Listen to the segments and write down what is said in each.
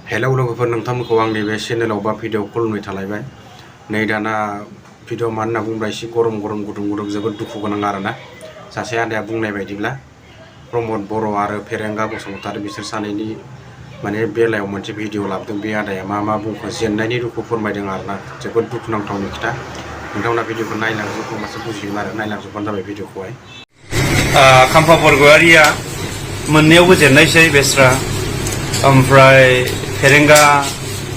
Hello लोगोफोर नोंथांमोनखौ आंनि बे चेनेलाव बा भिडिअ खुलुमनाय थालायबाय। नै दाना भिडिअ मा होनना बुंब्ला एसे गरम गुदुं जोबोद दुखु गोनां आरोना। सासे आदाया बुंनाय बायदिब्ला प्रमद बर' आरो फेरेंगा बसुमतारी बिसोर सानैनि माने बेलायाव मोनसे भिडिअ लाबोदों। बे आदाया मा बुंखो जेननायनि दुखु फोरमायदों आरोना। जोबोद दुखुनांथावनि खोथा। नोंथांमोना भिडिअखौ नायलांजोब होमबासो बुजिगोन आरो नायलांजोबबानो जाबाय भिडिअखौहाय। खाम्फा बरगयारिया मोननैयावबो जेननायसै बेस्रा, ओमफ्राय फेरेंगा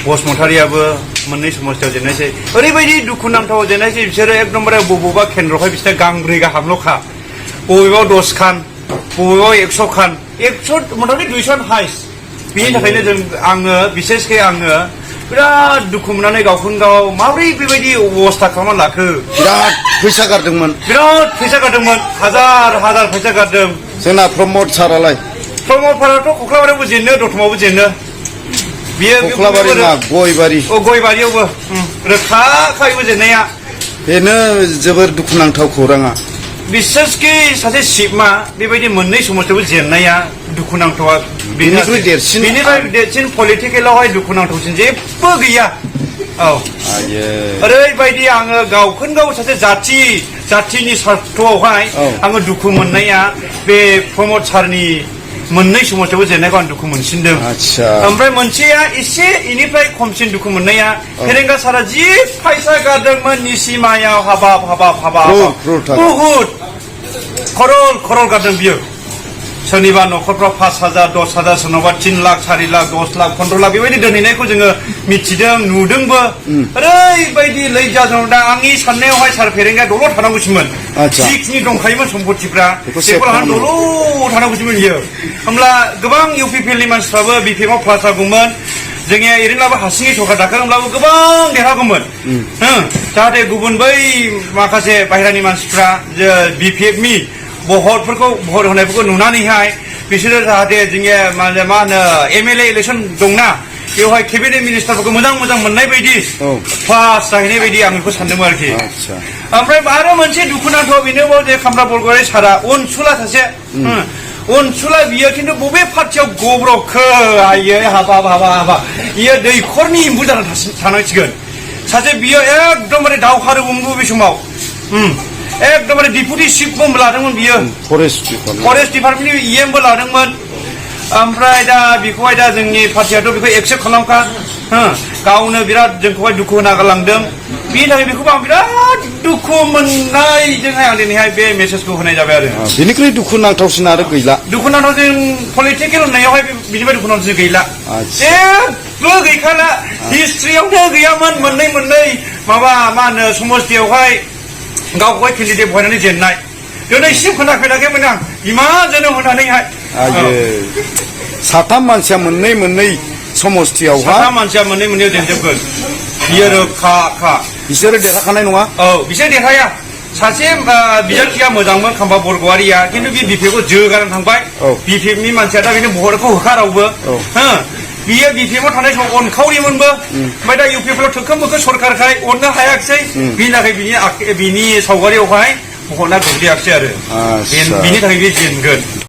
बसुमतारियाबो मोननै समस्थियाव जेननायसै। ओरैबायदि दुखुनांथाव जेननायसै बिसोरो एकदमबारे बबेबा केन्द्रआवहाय बिसोर गांब्रै गाहामल'खा, बबेबा 10 खान, बबेबा 100 खान, 100 मथामथि 200 हाइस। बिनि थाखायनो आङो बिसेसकै आङो बिराद दुखु मोननानै गावखौनो गाव माबोरै बेबायदि अबस्था खालामना लाखो। बिराद फैसा गारदोंमोन, हाजार फैसा गारदों। जोंना प्रमद सारालाय? प्रमद साराथ' कख्लाबारियावबो जेनो, दतमायावबो जेनो। बियो कख्लाबारि ना गयबारि? गयबारियावबो रोखाखायबो जेननाया। बेनो जोबोर दुखुनांथाव खौराङा। बिसेसकै सासे सिपमा बेबायदि मोननै समस्थियावबो जेननाया दुखुनांथावा। बेनिख्रुइ देरसिन, बेनिफ्राय देरसिन पलिटिकेलावहाय दुखुनांथावसिन जेबो गैया। औ, ओरैबायदि आङो गावखौनो गाव सासे जाथिनि सार्थआवहाय आङो दुखु मोननाया बे प्रमद सारनि मोननै समस्थियावबो जेननायखौ आं दुखु मोनसिनदों। ओमफ्राय मोनसेया एसे इनिफ्राय खमसिन दुखु मोननाया फेरेंगा सारा जि फैसा गारदोंमोन निसिमायाव हाबाब बुहुत खरल गारदों बियो। सोरनिबा न'खरफ्राव 5,000 10,000, सोरनावबा 3 लाख 4 लाख 10 लाख 15 लाख बेबायदि दोनहैनायखौ जोङो मिथिदों, नुदोंबो। ओरैबायदि लैजा दा आंनि साननायावहाय सार फेरेंगाया दल' थानांगौसोमोन। जिखिनि दंखायोमोन सम्पथिफ्रा बेखौ दल' थानांगौसोमोन बियो। होमब्ला गोबां इउपिपिएलनि मानसिफ्राबो बिपिएफआव प्लास जागौमोन। जोंनिया ओरैनोब्लाबो हारसिङै सरकार दाखांब्लाबो गोबां देरहागौमोन। जाहाथे गुबुन बै माखासे बाहेरानि मानसिफ्रा बिपिएफनि भट होनायफोरखौ नुनानैहाय बिसोरो जाहाथे जोंनिया मा होनो एमएलए इलेक्सन दंना, बेवहाय केबिनेट मिनिस्टारफोरखौ मोजां मोननाय बायदि पास जाहैनाय बायदि आं बेखौ सानदोंमोन आरोखि। ओमफ्राय आरो मोनसे दुखुनांथाव बेनोबाव जे खाम्फा बरगयारि सारा अनसुला सासे अनसुला बियो खिन्थु बबे पार्टियाव गब्र'खो आयै हाबाब बियो दैखरनि एम्बु जानानै थानांसिगोन। सासे बियो एकदमबारे दावहारुमोनबो बे समाव। एकदमबारे डिपुटि चिफबो लादोंमोन बियो, फरेस्ट डिपार्टमेन्टनि इएमबो लादोंमोन। ओमफ्राय दा बेखौहाय दा जोंनि पार्टियाथ' बेखौ एक्सेप्ट खालामखा, गावनो बिराद जोंखौहाय दुखु होना गालांदों। बिनि थाखाय बेखौबो आं बिराद दुखु मोननायजोंहाय आं दिनैहाय बे मेसेजखौ होनाय जाबाय आरो। बिनिख्रुइ दुखुनांथावसिन आरो गैला। दुखुनांथाव जों पलिटिकेल होननायावहाय बिनिफ्राय दुखुनांथावसिन गैला, जेबो गैखाला। हिस्ट्रियावनो गैयामोन मोननै माबा मा होनो समस्थियावहाय गावखौहाय केन्डिडेट बहायनानै जेननाय। दिनैसिम खोनाफेराखैमोन आं बिमाजोंनो होनानैहाय। साथाम मानसिया मोननै समस्थियावहाय, साथाम मानसिया मोननैयाव जेनजोबगोन बियो रोखा। बिसोरो देरहाखानाय नङा? औ, बिसोर देरहाया। सासे बिजाथिया मोजांमोन खाम्फा बरगयारिया, खिन्थु बे बिपिएफखौ जोगारनानै थांबाय। बिपिएफनि मानसिया दा बेनो भटखौ होखा रावबो। बियो बिपिएफआव थानाय समाव अनखावरिमोनबो, ओमफ्राय दा इउपिएफआव थोखो सरखारखाय अननो हायाखिसै। बिनि थाखाय बिनि सावगारियावहाय भटआ गोग्लैयाखिसै आरो। बिनि थाखाय बे जेनगोन।